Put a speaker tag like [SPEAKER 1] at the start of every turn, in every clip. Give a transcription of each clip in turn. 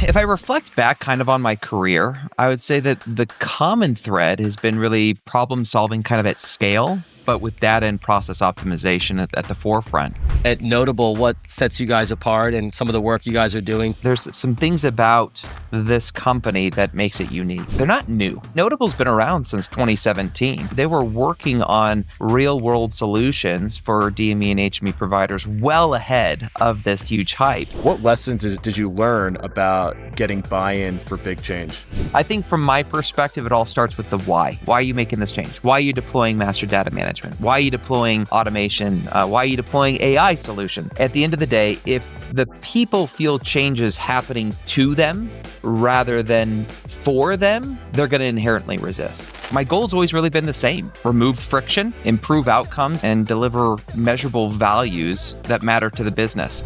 [SPEAKER 1] If I reflect back kind of on my career, I would say that the common thread has been really problem solving kind of at scale, but with data and process optimization at the forefront.
[SPEAKER 2] At Notable, what sets you guys apart and some of the work you guys are doing?
[SPEAKER 1] There's some things about this company that makes it unique. They're not new. Notable's been around since 2017. They were working on real-world solutions for DME and HME providers well ahead of this huge hype.
[SPEAKER 3] What lessons did you learn about getting buy-in for big change?
[SPEAKER 1] I think from my perspective, it all starts with the why. Why are you making this change? Why are you deploying master data management? Why are you deploying automation? Why are you deploying AI solution? At the end of the day, if the people feel changes happening to them rather than for them, they're going to inherently resist. My goal's always really been the same: remove friction, improve outcomes, and deliver measurable values that matter to the business.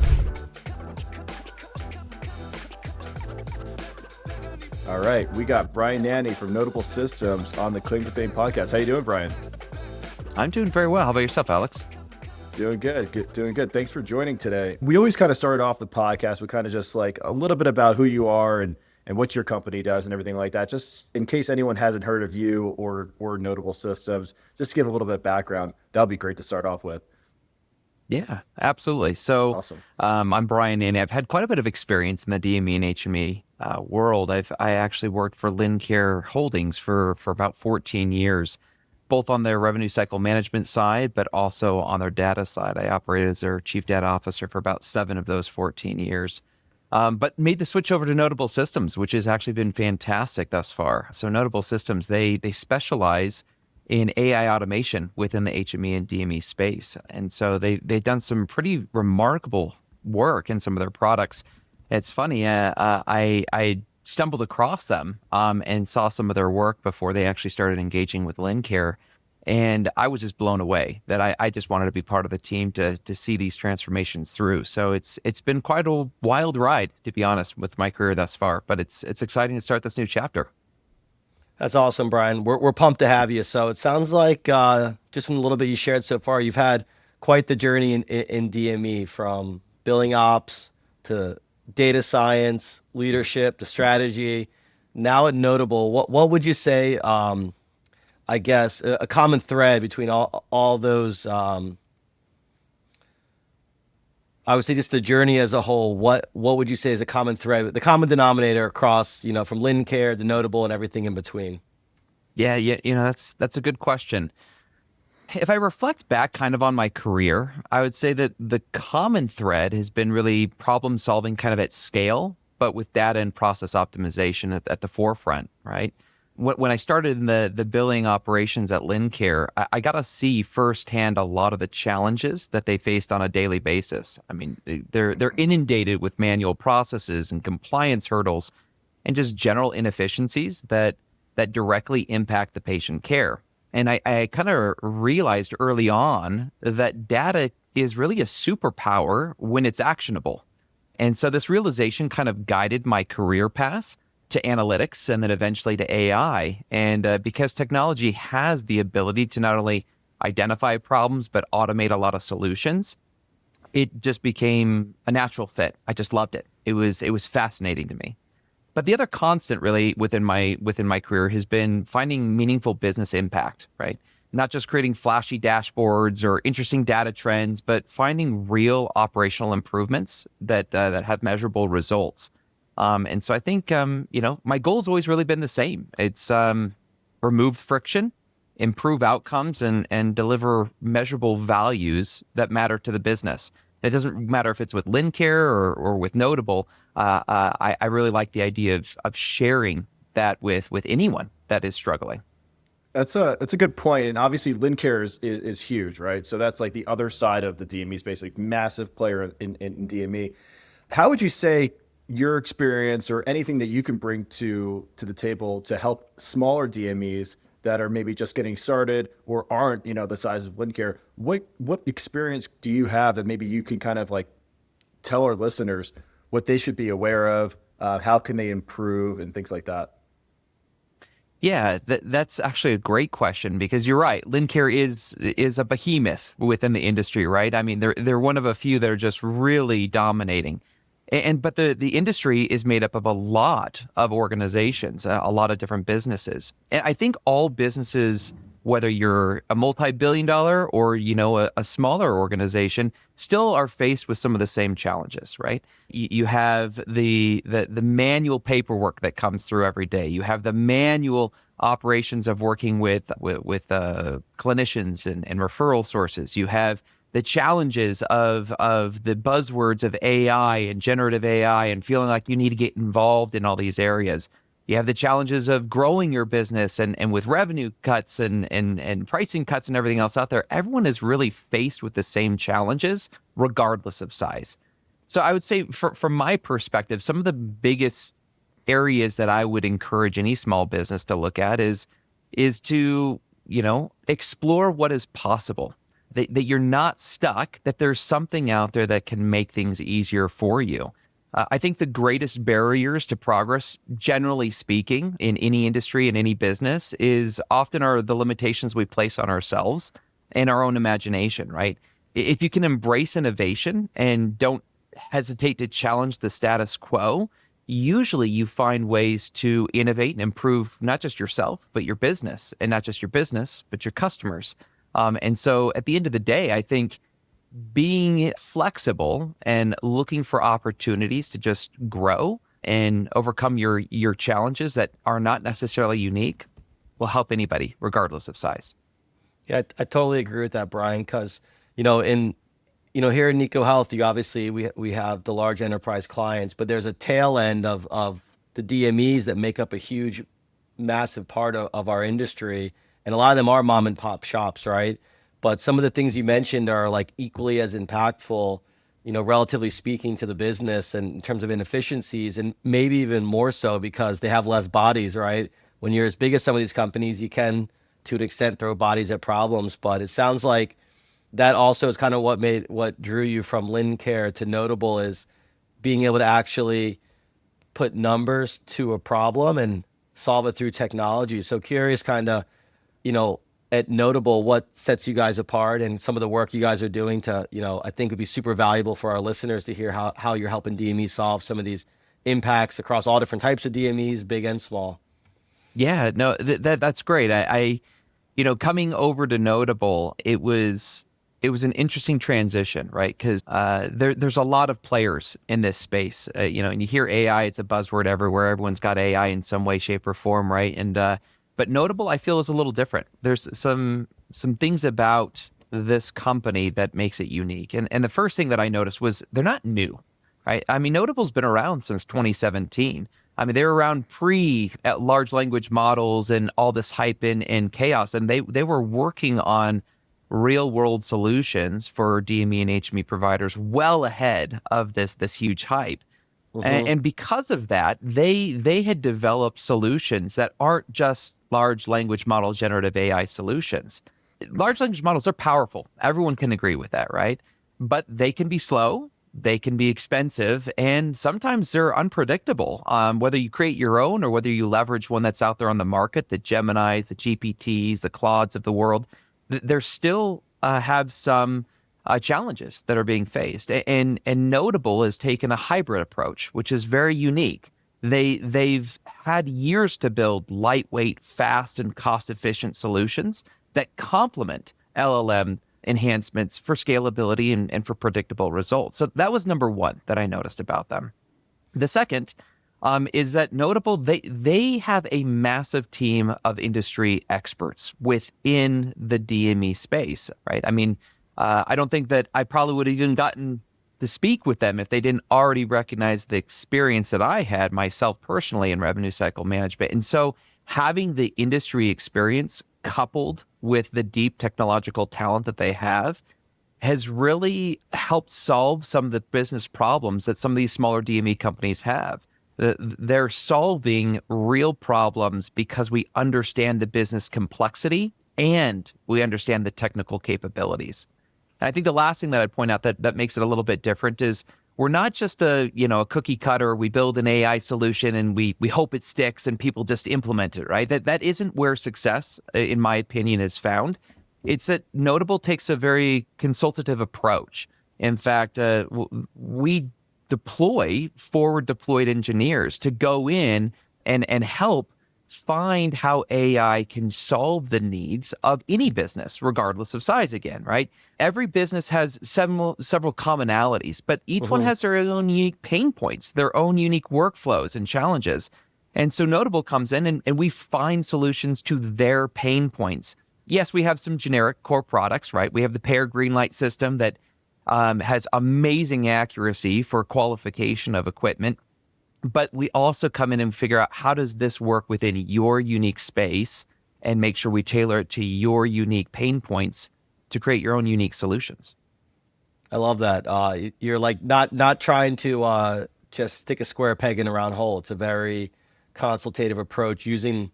[SPEAKER 3] All right, we got Brian Nannie from Notable Systems on the Claim to Fame podcast. How you doing, Brian?
[SPEAKER 1] I'm doing very well. How about yourself, Alex?
[SPEAKER 3] Doing good. Doing good. Thanks for joining today. We always kind of start off the podcast with kind of just like a little bit about who you are and what your company does and everything like that. Just in case anyone hasn't heard of you or Notable Systems, just give a little bit of background. That'll be great to start off with.
[SPEAKER 1] Yeah, absolutely. So
[SPEAKER 3] Awesome.
[SPEAKER 1] I'm Brian Nannie. I've had quite a bit of experience in the DME and HME world. I actually worked for Lincare Holdings for about 14 years, both on their revenue cycle management side, but also on their data side. I operated as their chief data officer for about 7 of those 14 years, but made the switch over to Notable Systems, which has actually been fantastic thus far. So Notable Systems, they specialize in AI automation within the HME and DME space. And so they've done some pretty remarkable work in some of their products. It's funny, I stumbled across them and saw some of their work before they actually started engaging with Lincare. And I was just blown away that I just wanted to be part of the team to see these transformations through. So it's been quite a wild ride, to be honest, with my career thus far. But it's exciting to start this new chapter.
[SPEAKER 2] That's awesome, Brian. We're pumped to have you. So it sounds like just from a little bit you shared so far, you've had quite the journey in DME, from billing ops to data science, leadership to strategy. Now at Notable, what would you say, I guess, a common thread between all those, I would say just the journey as a whole, what would you say is a common thread, the common denominator across, from Lincare to Notable and everything in between?
[SPEAKER 1] Yeah, that's a good question. If I reflect back kind of on my career, I would say that the common thread has been really problem solving kind of at scale, but with data and process optimization at the forefront, right? When I started in the billing operations at Lincare, I got to see firsthand a lot of the challenges that they faced on a daily basis. I mean, they're inundated with manual processes and compliance hurdles and just general inefficiencies that directly impact the patient care. And I kind of realized early on that data is really a superpower when it's actionable. And so this realization kind of guided my career path to analytics and then eventually to AI. And because technology has the ability to not only identify problems, but automate a lot of solutions, it just became a natural fit. I just loved it. It was fascinating to me. But the other constant really within my career has been finding meaningful business impact, right? Not just creating flashy dashboards or interesting data trends, but finding real operational improvements that have measurable results. And so I think, my goal's always really been the same. It's remove friction, improve outcomes, and deliver measurable values that matter to the business. It doesn't matter if it's with Lincare or with Notable. I really like the idea of sharing that with anyone that is struggling.
[SPEAKER 3] That's a good point. And obviously Lincare is huge, right? So that's like the other side of the DME space, like massive player in DME. How would you say your experience or anything that you can bring to the table to help smaller DMEs that are maybe just getting started or aren't, the size of Lincare? What experience do you have that maybe you can kind of like tell our listeners what they should be aware of, how can they improve and things like that?
[SPEAKER 1] Yeah, that's actually a great question, because you're right. Lincare is a behemoth within the industry, right? I mean, they're one of a few that are just really dominating. But the industry is made up of a lot of organizations, a lot of different businesses. And I think all businesses, whether you're a multi-billion dollar or, a smaller organization, still are faced with some of the same challenges, right? You have the manual paperwork that comes through every day. You have the manual operations of working with clinicians and referral sources. You have the challenges of the buzzwords of AI and generative AI and feeling like you need to get involved in all these areas. You have the challenges of growing your business and with revenue cuts and pricing cuts and everything else out there. Everyone is really faced with the same challenges, regardless of size. So I would say from my perspective, some of the biggest areas that I would encourage any small business to look at is to, explore what is possible. That you're not stuck, that there's something out there that can make things easier for you. I think the greatest barriers to progress, generally speaking, in any industry, in any business, is often are the limitations we place on ourselves and our own imagination, right? If you can embrace innovation and don't hesitate to challenge the status quo, usually you find ways to innovate and improve not just yourself, but your business, and not just your business, but your customers. And so at the end of the day, I think being flexible and looking for opportunities to just grow and overcome your challenges that are not necessarily unique will help anybody, regardless of size.
[SPEAKER 2] Yeah, I totally agree with that, Brian, because, here in Nico Health, we have the large enterprise clients, but there's a tail end of the DMEs that make up a huge, massive part of our industry. And a lot of them are mom and pop shops, right? But some of the things you mentioned are like equally as impactful, relatively speaking, to the business and in terms of inefficiencies, and maybe even more so because they have less bodies, right? When you're as big as some of these companies, you can, to an extent, throw bodies at problems. But it sounds like that also is kind of what drew you from Lincare to Notable, is being able to actually put numbers to a problem and solve it through technology. So curious, kind of, at Notable, what sets you guys apart and some of the work you guys are doing to, I think would be super valuable for our listeners to hear how you're helping DME solve some of these impacts across all different types of DMEs, big and small.
[SPEAKER 1] Yeah, no, that's great. I coming over to Notable, it was an interesting transition, right? Because there's a lot of players in this space, and you hear AI, it's a buzzword everywhere. Everyone's got AI in some way, shape, or form, right? But Notable, I feel, is a little different. There's some things about this company that makes it unique. And the first thing that I noticed was they're not new, right? I mean, Notable's been around since 2017. I mean, they were around pre large language models and all this hype and chaos. And they were working on real world solutions for DME and HME providers well ahead of this huge hype. And because of that, they had developed solutions that aren't just large language model generative AI solutions. Large language models are powerful. Everyone can agree with that, right? But they can be slow, they can be expensive, and sometimes they're unpredictable. Whether you create your own or whether you leverage one that's out there on the market, the Geminis, the GPTs, the Claudes of the world, they're still have some challenges that are being faced. And Notable has taken a hybrid approach, which is very unique. They've had years to build lightweight, fast, and cost-efficient solutions that complement LLM enhancements for scalability and for predictable results. So that was number one that I noticed about them. The second is that Notable, they have a massive team of industry experts within the DME space, right? I mean, I don't think that I probably would have even gotten to speak with them if they didn't already recognize the experience that I had myself personally in revenue cycle management. And so having the industry experience coupled with the deep technological talent that they have has really helped solve some of the business problems that some of these smaller DME companies have. They're solving real problems because we understand the business complexity and we understand the technical capabilities. And I think the last thing that I'd point out that makes it a little bit different is we're not just a cookie cutter. We build an AI solution and we hope it sticks and people just implement it, right? That isn't where success, in my opinion, is found. It's that Notable takes a very consultative approach. In fact, we deploy forward deployed engineers to go in and help find how AI can solve the needs of any business, regardless of size again, right? Every business has several commonalities, but each one has their own unique pain points, their own unique workflows and challenges. And so Notable comes in and we find solutions to their pain points. Yes, we have some generic core products, right? We have the pair green light system that has amazing accuracy for qualification of equipment. But we also come in and figure out how does this work within your unique space and make sure we tailor it to your unique pain points to create your own unique solutions.
[SPEAKER 2] I love that. You're like not trying to just stick a square peg in a round hole. It's a very consultative approach using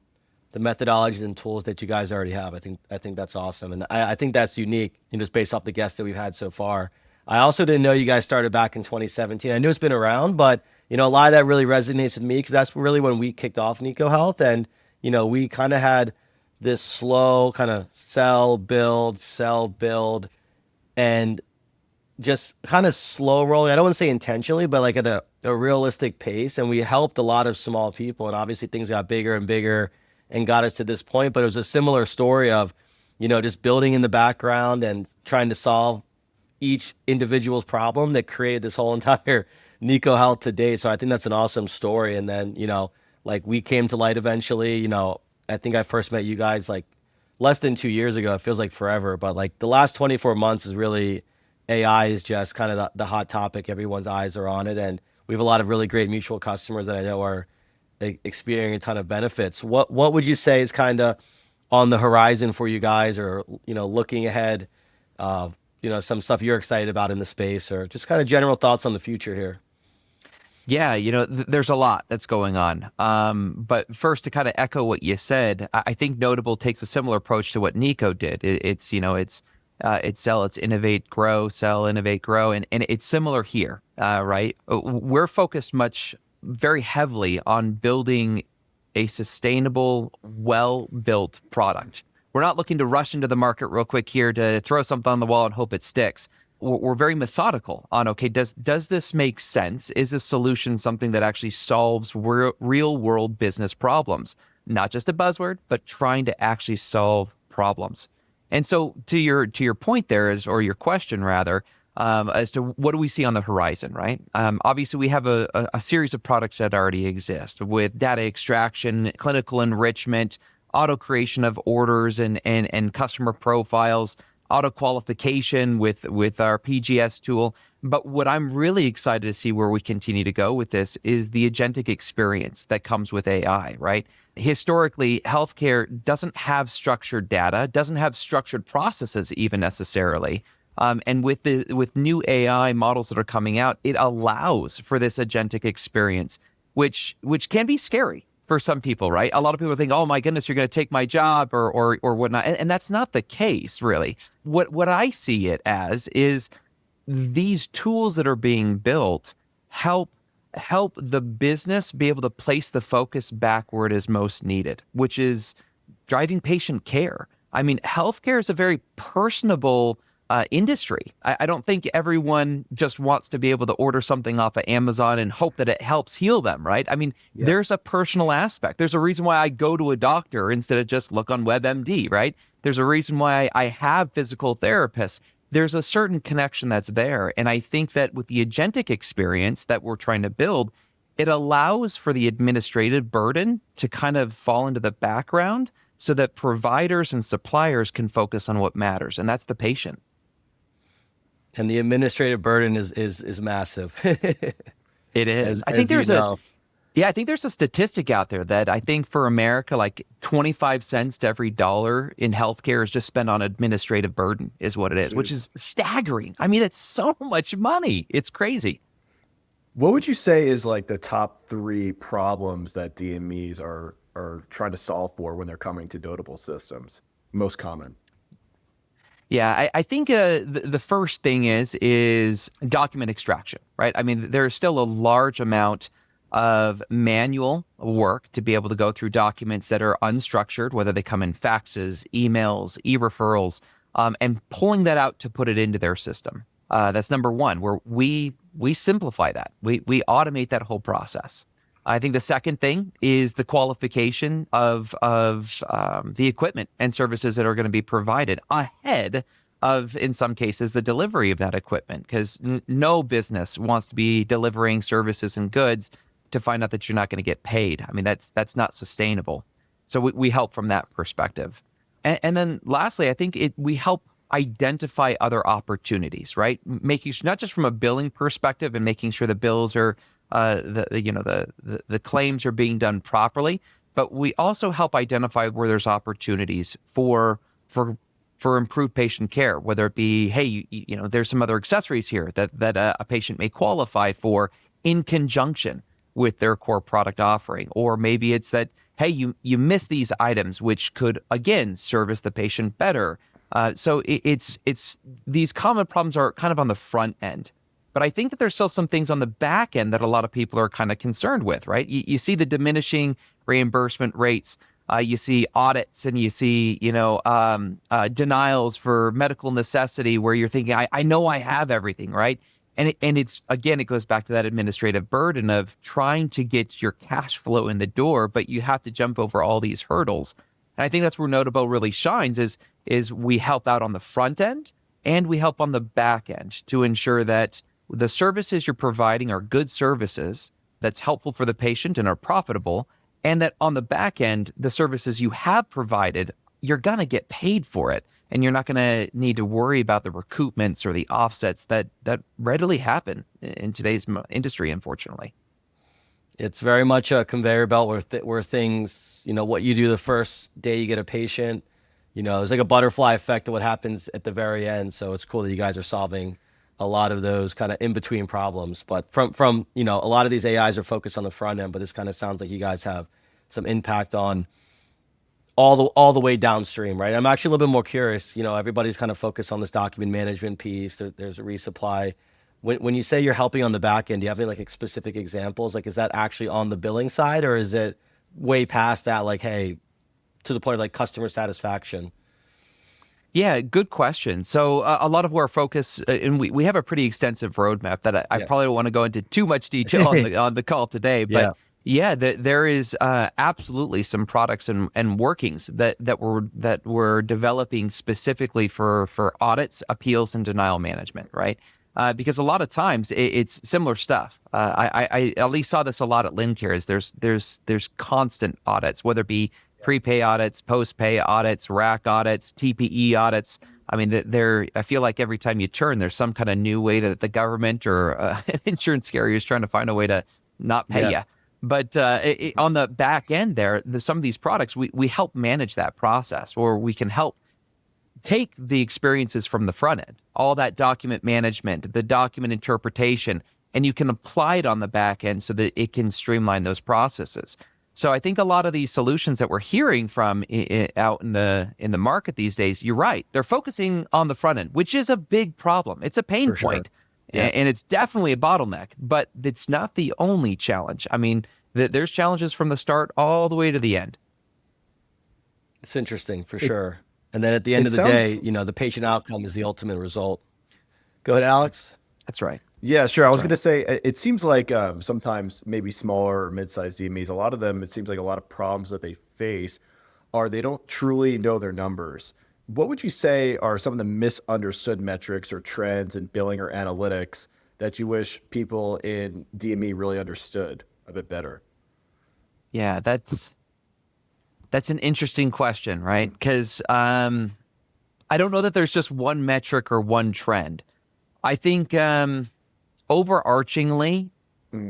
[SPEAKER 2] the methodologies and tools that you guys already have. I think that's awesome, and I think that's unique. Just based off the guests that we've had so far. I also didn't know you guys started back in 2017. I knew it's been around, but a lot of that really resonates with me because that's really when we kicked off Nico Health, and we kind of had this slow kind of sell, build, and just kind of slow rolling. I don't want to say intentionally, but like at a realistic pace. And we helped a lot of small people, and obviously things got bigger and bigger and got us to this point. But it was a similar story of, just building in the background and trying to solve each individual's problem that created this whole entire Nico Health to date. So I think that's an awesome story. And then, like we came to light eventually. I think I first met you guys like less than 2 years ago. It feels like forever, but like the last 24 months is really, AI is just kind of the hot topic. Everyone's eyes are on it. And we have a lot of really great mutual customers that I know are experiencing a ton of benefits. What would you say is kind of on the horizon for you guys, or, looking ahead, some stuff you're excited about in the space, or just kind of general thoughts on the future here?
[SPEAKER 1] Yeah, there's a lot that's going on. But first, to kind of echo what you said, I think Notable takes a similar approach to what Nico did. It's sell, it's innovate, grow, sell, innovate, grow. And it's similar here, right? We're focused very heavily on building a sustainable, well-built product. We're not looking to rush into the market real quick here to throw something on the wall and hope it sticks. We're very methodical on, okay, does this make sense? Is this solution something that actually solves real world business problems? Not just a buzzword, but trying to actually solve problems. And so to your point there or your question rather, as to what do we see on the horizon, right? Obviously, we have a series of products that already exist with data extraction, clinical enrichment, auto creation of orders and customer profiles, auto qualification with our PGS tool. But what I'm really excited to see where we continue to go with this is the agentic experience that comes with AI, right? Historically, healthcare doesn't have structured data, doesn't have structured processes even necessarily. And with new AI models that are coming out, it allows for this agentic experience, which can be scary for some people, right? A lot of people think, oh my goodness, you're going to take my job or whatnot. And that's not the case, really. What I see it as is these tools that are being built help the business be able to place the focus back where it is most needed, which is driving patient care. I mean, healthcare is a very personable industry. I don't think everyone just wants to be able to order something off of Amazon and hope that it helps heal them, right? I mean, There's a personal aspect. There's a reason why I go to a doctor instead of just look on WebMD, right? There's a reason why I have physical therapists. There's a certain connection that's there. And I think that with the agentic experience that we're trying to build, it allows for the administrative burden to kind of fall into the background so that providers and suppliers can focus on what matters, and that's the patient.
[SPEAKER 2] And the administrative burden is massive.
[SPEAKER 1] It is. I think there's a statistic out there that I think for America, like 25 cents to every dollar in healthcare is just spent on administrative burden is what it is, which is staggering. I mean, it's so much money. It's crazy.
[SPEAKER 3] What would you say is like the top 3 problems that DMEs are trying to solve for when they're coming to Notable systems? Most common.
[SPEAKER 1] Yeah, I think the first thing is document extraction, right? I mean, there's still a large amount of manual work to be able to go through documents that are unstructured, whether they come in faxes, emails, e-referrals, and pulling that out to put it into their system. That's number one, where we simplify that. We automate that whole process. I think the second thing is the qualification of the equipment and services that are going to be provided ahead of, in some cases, the delivery of that equipment, because no business wants to be delivering services and goods to find out that you're not going to get paid. I mean, that's not sustainable. So we help from that perspective. And then lastly, I think we help identify other opportunities, right? Making sure, not just from a billing perspective and making sure the bills are the claims are being done properly, but we also help identify where there's opportunities for improved patient care, whether it be, hey, there's some other accessories here that a patient may qualify for in conjunction with their core product offering, or maybe it's that, hey, you miss these items which could again service the patient better. So it's these common problems are kind of on the front end. But I think that there's still some things on the back end that a lot of people are kind of concerned with, right? You see the diminishing reimbursement rates, you see audits, and you see, denials for medical necessity, where you're thinking, I know I have everything, right? And it's again, it goes back to that administrative burden of trying to get your cash flow in the door, but you have to jump over all these hurdles. And I think that's where Notable really shines is we help out on the front end and we help on the back end to ensure that the services you're providing are good services that's helpful for the patient and are profitable, and that on the back end, the services you have provided, you're going to get paid for it, and you're not going to need to worry about the recoupments or the offsets that readily happen in today's industry, unfortunately.
[SPEAKER 2] It's very much a conveyor belt where things, what you do the first day you get a patient, it's like a butterfly effect of what happens at the very end. So it's cool that you guys are solving a lot of those kind of in-between problems. But from a lot of these AIs are focused on the front end, but this kind of sounds like you guys have some impact on all the way downstream, right? I'm actually a little bit more curious. Everybody's kind of focused on this document management piece. There's a resupply. When you say you're helping on the back end, do you have any like specific examples? Like, is that actually on the billing side, or is it way past that? Like, hey, to the point of like customer satisfaction?
[SPEAKER 1] Yeah, good question. So a lot of our focus, and we have a pretty extensive roadmap that I probably don't want to go into too much detail on the call today, but there is absolutely some products and workings that we're developing specifically for audits, appeals, and denial management, right? Because a lot of times it's similar stuff. I at least saw this a lot at Lincare. Is there's constant audits, whether it be prepay audits, post-pay audits, rack audits, TPE audits. I mean, I feel like every time you turn, there's some kind of new way that the government or an insurance carrier is trying to find a way to not pay you. But on the back end there, some of these products, we help manage that process, or we can help take the experiences from the front end, all that document management, the document interpretation, and you can apply it on the back end so that it can streamline those processes. So I think a lot of these solutions that we're hearing from out in the market these days, you're right, they're focusing on the front end, which is a big problem. It's a pain point, and it's definitely a bottleneck, but it's not the only challenge. I mean, there's challenges from the start all the way to the end.
[SPEAKER 2] It's interesting for sure. And then at the end of the day, the patient outcome is the ultimate result. Go ahead, Alex.
[SPEAKER 1] That's right.
[SPEAKER 3] Yeah, sure. I was going to say, it seems like sometimes maybe smaller or mid-sized DMEs, a lot of them, it seems like a lot of problems that they face are they don't truly know their numbers. What would you say are some of the misunderstood metrics or trends in billing or analytics that you wish people in DME really understood a bit better?
[SPEAKER 1] Yeah, that's an interesting question, right? Because I don't know that there's just one metric or one trend. I think overarchingly,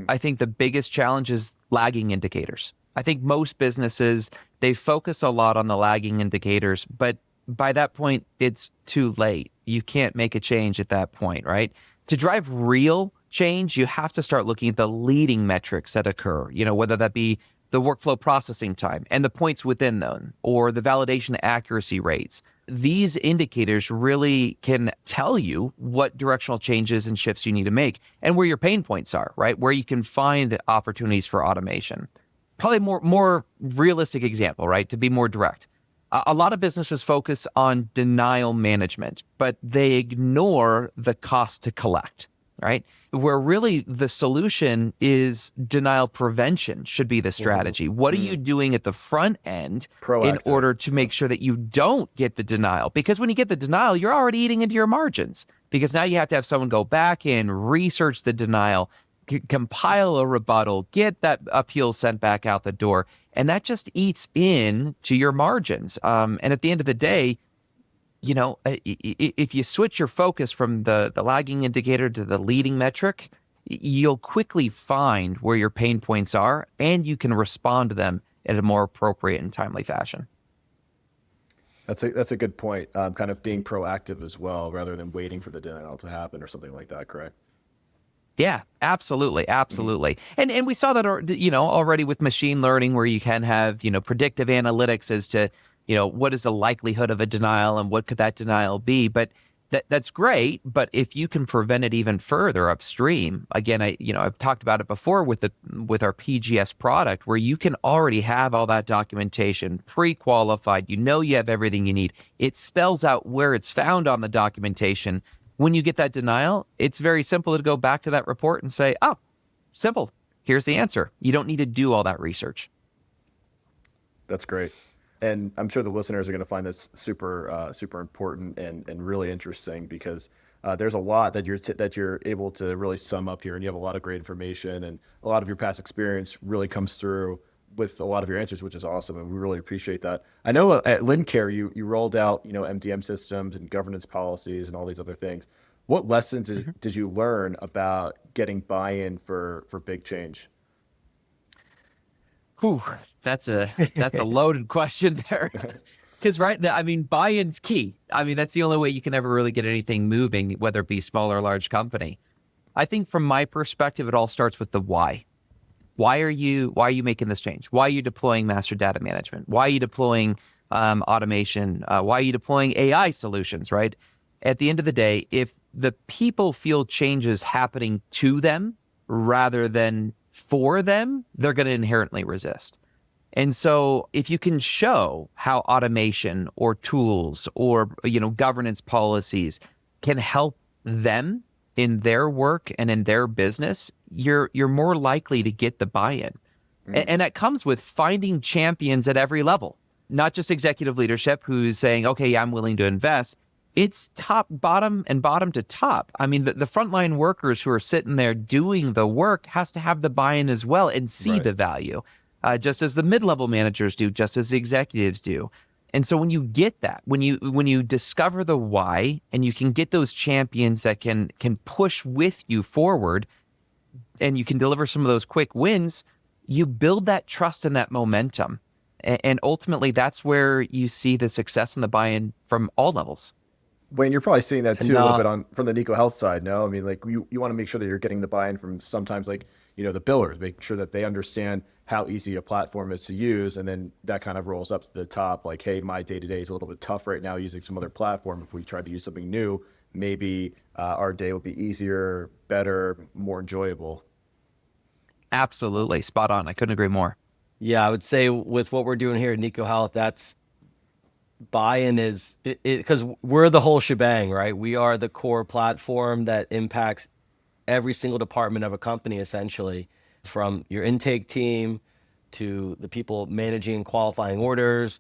[SPEAKER 1] I think the biggest challenge is lagging indicators. I think most businesses, they focus a lot on the lagging indicators, but by that point, it's too late. You can't make a change at that point, right? To drive real change, you have to start looking at the leading metrics that occur, whether that be the workflow processing time and the points within them, or the validation accuracy rates. These indicators really can tell you what directional changes and shifts you need to make and where your pain points are, right? Where you can find opportunities for automation. Probably more realistic example, right? To be more direct. A lot of businesses focus on denial management, but they ignore the cost to collect, right? Where really the solution is denial prevention should be the strategy. What are you doing at the front end in
[SPEAKER 3] Proactive.
[SPEAKER 1] order to make sure that you don't get the denial? Because when you get the denial, you're already eating into your margins, because now you have to have someone go back in, research the denial, compile a rebuttal, get that appeal sent back out the door. And that just eats in to your margins. And at the end of the day, if you switch your focus from the lagging indicator to the leading metric, you'll quickly find where your pain points are, and you can respond to them in a more appropriate and timely fashion.
[SPEAKER 3] That's a good point. Kind of being proactive as well, rather than waiting for the denial to happen or something like that. Correct.
[SPEAKER 1] Yeah, absolutely, absolutely. And we saw that, already with machine learning, where you can have, predictive analytics as to, what is the likelihood of a denial and what could that denial be. But that's great. But if you can prevent it even further upstream, again, I've talked about it before with our PGS product, where you can already have all that documentation pre-qualified. You have everything you need. It spells out where it's found on the documentation. When you get that denial, it's very simple to go back to that report and say, oh, simple. Here's the answer. You don't need to do all that research.
[SPEAKER 3] That's great. And I'm sure the listeners are going to find this super important and really interesting, because there's a lot that you're able to really sum up here, and you have a lot of great information, and a lot of your past experience really comes through with a lot of your answers, which is awesome, and we really appreciate that. I know at Lincare you rolled out MDM systems and governance policies and all these other things. What lessons did you learn about getting buy-in for big change?
[SPEAKER 1] Whew, that's a loaded question there. Because buy-in's key. That's the only way you can ever really get anything moving, whether it be small or large company. I think from my perspective, it all starts with the why. Why are you making this change? Why are you deploying master data management? Why are you deploying automation? Why are you deploying AI solutions, right? At the end of the day, if the people feel changes happening to them rather than for them, they're going to inherently resist. And so if you can show how automation or tools or governance policies can help them in their work and in their business, you're more likely to get the buy-in. And that comes with finding champions at every level, not just executive leadership who's saying, okay, I'm willing to invest. It's top, bottom, and bottom to top. The frontline workers who are sitting there doing the work has to have the buy-in as well and see the value, just as the mid-level managers do, just as the executives do. And so when you get that, when you discover the why, and you can get those champions that can push with you forward, and you can deliver some of those quick wins, you build that trust and that momentum. And ultimately, that's where you see the success and the buy-in from all levels.
[SPEAKER 3] Wayne, you're probably seeing that too a little bit from the Nico Health side, no? You want to make sure that you're getting the buy-in from sometimes the billers, making sure that they understand how easy a platform is to use, and then that kind of rolls up to the top, like, hey, my day-to-day is a little bit tough right now using some other platform. If we tried to use something new, maybe our day will be easier, better, more enjoyable.
[SPEAKER 1] Absolutely. Spot on. I couldn't agree more.
[SPEAKER 2] Yeah, I would say with what we're doing here at Nico Health, that's buy-in is because we're the whole shebang, right? We are the core platform that impacts every single department of a company, essentially, from your intake team to the people managing and qualifying orders,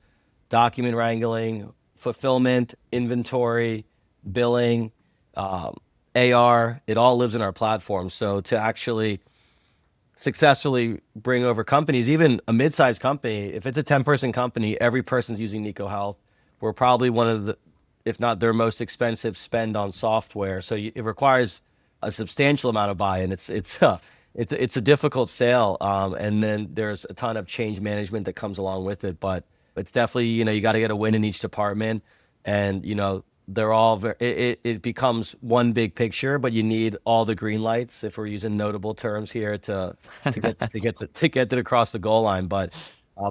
[SPEAKER 2] document wrangling, fulfillment, inventory, billing, AR. It all lives in our platform. So to actually successfully bring over companies, even a mid-sized company, if it's a 10-person company, every person's using Nico Health. We're probably one of the, if not their most expensive spend on software. So it requires a substantial amount of buy-in. It's a difficult sale. And then there's a ton of change management that comes along with it, but it's definitely, you got to get a win in each department, and, they're all it becomes one big picture, but you need all the green lights, if we're using notable terms here, to get it across the goal line. But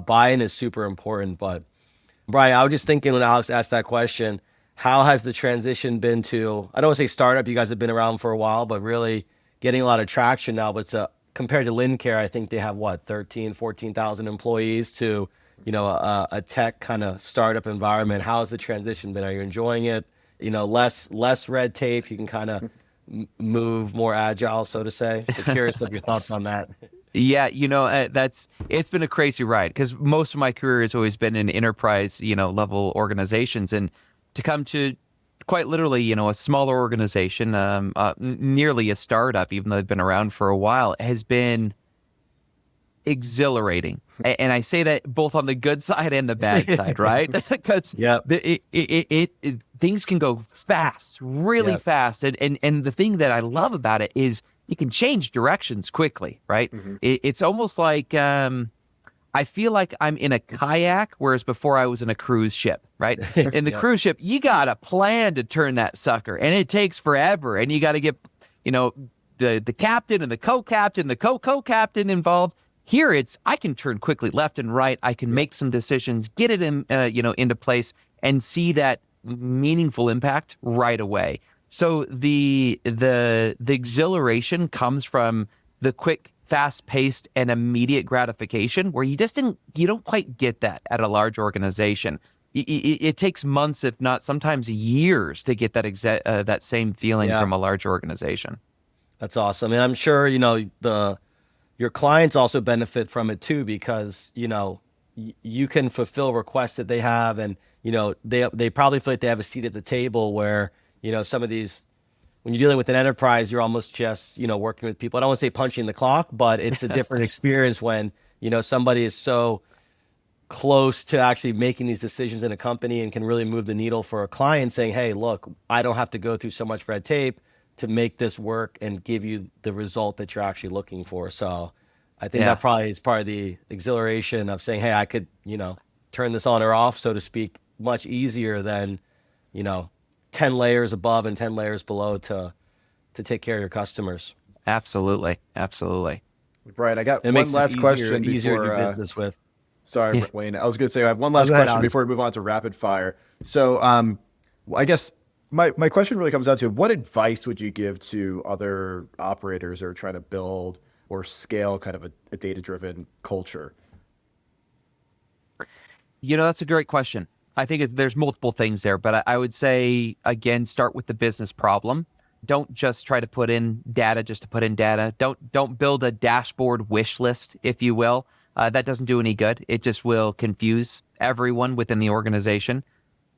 [SPEAKER 2] buy-in is super important. But Brian, I was just thinking when Alex asked that question, how has the transition been to, I don't want to say startup, you guys have been around for a while, but really getting a lot of traction now. But compared to Lincare, I think they have 14,000 employees, to a tech kind of startup environment. How has the transition been? Are you enjoying it? Less red tape. You can kind of move more agile, so to say. So curious of your thoughts on that.
[SPEAKER 1] Yeah, it's been a crazy ride because most of my career has always been in enterprise, level organizations, and to come to quite literally, a smaller organization, nearly a startup, even though I've been around for a while, has been exhilarating. And I say that both on the good side and the bad side, right? Because
[SPEAKER 2] Yep.
[SPEAKER 1] things can go fast, really
[SPEAKER 2] Yep.
[SPEAKER 1] fast. And the thing that I love about it is you can change directions quickly, right? It's almost like I feel like I'm in a kayak, whereas before I was in a cruise ship, right? In the
[SPEAKER 2] Yep.
[SPEAKER 1] cruise ship, you got a plan to turn that sucker, and it takes forever. And you got to get, the captain and the co-captain, the co-co-captain involved. Here, I can turn quickly left and right. I can make some decisions, get it into place, and see that meaningful impact right away. So the exhilaration comes from the quick, fast-paced, and immediate gratification, where you don't quite get that at a large organization. It takes months, if not sometimes years, to get that same feeling
[SPEAKER 2] Yeah.
[SPEAKER 1] from a large organization.
[SPEAKER 2] That's awesome. And I'm sure, your clients also benefit from it too, because, you can fulfill requests that they have, and, they probably feel like they have a seat at the table where, some of these, when you're dealing with an enterprise, you're almost just, working with people. I don't want to say punching the clock, but it's a different experience when, somebody is so close to actually making these decisions in a company and can really move the needle for a client, saying, hey, look, I don't have to go through so much red tape to make this work and give you the result that you're actually looking for. So I think
[SPEAKER 1] Yeah.
[SPEAKER 2] that probably is part of the exhilaration of saying, hey, I could, turn this on or off, so to speak, much easier than, 10 layers above and 10 layers below to take care of your customers.
[SPEAKER 1] Absolutely. Absolutely.
[SPEAKER 3] Brian, I got
[SPEAKER 2] It
[SPEAKER 3] one
[SPEAKER 2] makes
[SPEAKER 3] last
[SPEAKER 2] it
[SPEAKER 3] question
[SPEAKER 2] easier to
[SPEAKER 3] before.
[SPEAKER 2] do business with.
[SPEAKER 3] Sorry,
[SPEAKER 1] Yeah.
[SPEAKER 3] Wayne. I was going to say I have one last
[SPEAKER 2] Go ahead,
[SPEAKER 3] question
[SPEAKER 2] Alex.
[SPEAKER 3] before we move on to rapid fire. So, I guess my question really comes down to what advice would you give to other operators who are trying to build or scale kind of a data-driven culture?
[SPEAKER 1] That's a great question. I think there's multiple things there, but I would say, again, start with the business problem. Don't just try to put in data just to put in data. Don't build a dashboard wish list, if you will. That doesn't do any good. It just will confuse everyone within the organization.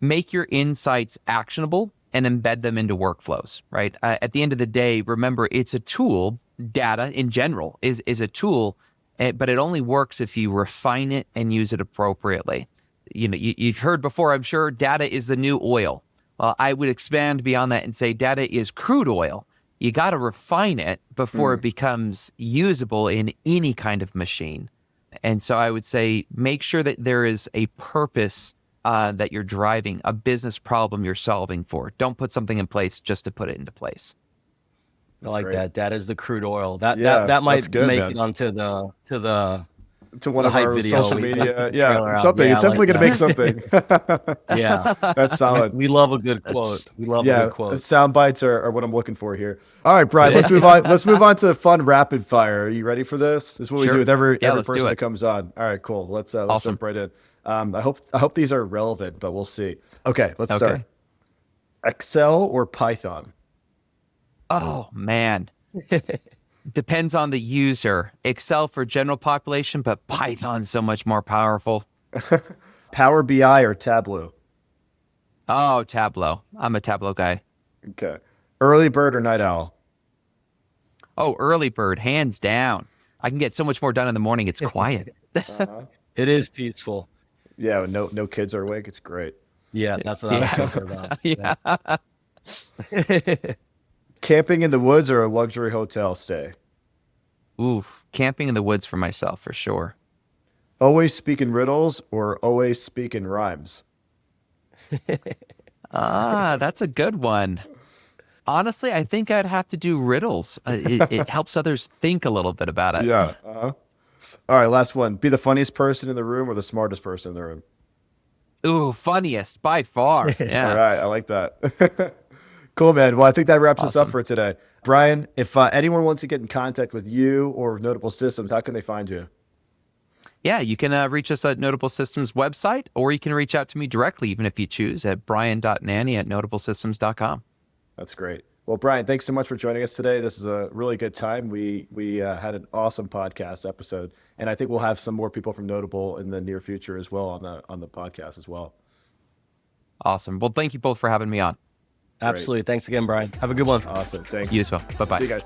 [SPEAKER 1] Make your insights actionable and embed them into workflows, right? At the end of the day, remember, it's a tool. Data in general is a tool, but it only works if you refine it and use it appropriately. You've heard before, I'm sure, data is the new oil. Well, I would expand beyond that and say data is crude oil. You got to refine it before it becomes usable in any kind of machine. And so I would say make sure that there is a purpose that you're driving, a business problem you're solving for. Don't put something in place just to put it into place.
[SPEAKER 2] I like
[SPEAKER 3] great.
[SPEAKER 2] that. That is the crude oil.
[SPEAKER 3] Yeah,
[SPEAKER 2] That
[SPEAKER 3] that's
[SPEAKER 2] might
[SPEAKER 3] good,
[SPEAKER 2] make
[SPEAKER 3] man.
[SPEAKER 2] it onto the
[SPEAKER 3] To one
[SPEAKER 2] the
[SPEAKER 3] of
[SPEAKER 2] hype
[SPEAKER 3] our
[SPEAKER 2] video.
[SPEAKER 3] social
[SPEAKER 2] We
[SPEAKER 3] media,
[SPEAKER 2] put the trailer out.
[SPEAKER 3] something.
[SPEAKER 2] Yeah,
[SPEAKER 3] It's
[SPEAKER 2] I like
[SPEAKER 3] definitely going to make something.
[SPEAKER 2] Yeah,
[SPEAKER 3] That's solid.
[SPEAKER 2] we love a good quote. We love a
[SPEAKER 3] Yeah,
[SPEAKER 2] good quote.
[SPEAKER 3] sound bites are what I'm looking for here. All right, Brian, let's move on. Let's move on to fun rapid fire. Are you ready for this? This is what we
[SPEAKER 1] Sure.
[SPEAKER 3] do with every
[SPEAKER 1] Yeah, let's do
[SPEAKER 3] person
[SPEAKER 1] it.
[SPEAKER 3] that comes on. All right, cool. Let's
[SPEAKER 1] Awesome.
[SPEAKER 3] jump right in. I hope these are relevant, but we'll see. Okay, let's start.
[SPEAKER 1] Okay.
[SPEAKER 3] Excel or Python?
[SPEAKER 1] Oh, man. Depends on the user. Excel for general population, but Python's so much more powerful.
[SPEAKER 3] Power BI or Tableau?
[SPEAKER 1] Oh, Tableau. I'm a Tableau guy.
[SPEAKER 3] Okay. Early bird or night owl?
[SPEAKER 1] Oh, early bird, hands down. I can get so much more done in the morning. It's quiet.
[SPEAKER 2] It is peaceful.
[SPEAKER 3] Yeah, no kids are awake. It's great.
[SPEAKER 2] Yeah, that's what I was thinking about.
[SPEAKER 1] Yeah.
[SPEAKER 3] Camping in the woods or a luxury hotel stay?
[SPEAKER 1] Ooh, camping in the woods for myself, for sure.
[SPEAKER 3] Always speak in riddles or always speak in rhymes?
[SPEAKER 1] That's a good one. Honestly, I think I'd have to do riddles. It helps others think a little bit about it.
[SPEAKER 3] Yeah. All right, last one. Be the funniest person in the room or the smartest person in the room?
[SPEAKER 1] Ooh, funniest by far. Yeah.
[SPEAKER 3] All right, I like that. Cool, man. Well, I think that wraps us up
[SPEAKER 1] Awesome.
[SPEAKER 3] for today. Brian, if anyone wants to get in contact with you or Notable Systems, how can they find you?
[SPEAKER 1] Yeah, you can reach us at Notable Systems website, or you can reach out to me directly, even if you choose, at brian.nannie@notablesystems.com.
[SPEAKER 3] That's great. Well, Brian, thanks so much for joining us today. This is a really good time. We had an awesome podcast episode, and I think we'll have some more people from Notable in the near future as well on the podcast as well.
[SPEAKER 1] Awesome. Well, thank you both for having me on.
[SPEAKER 2] Absolutely. Thanks again, Brian. Have a good one.
[SPEAKER 3] Awesome. Thanks.
[SPEAKER 1] You as well. Bye-bye.
[SPEAKER 3] See you guys.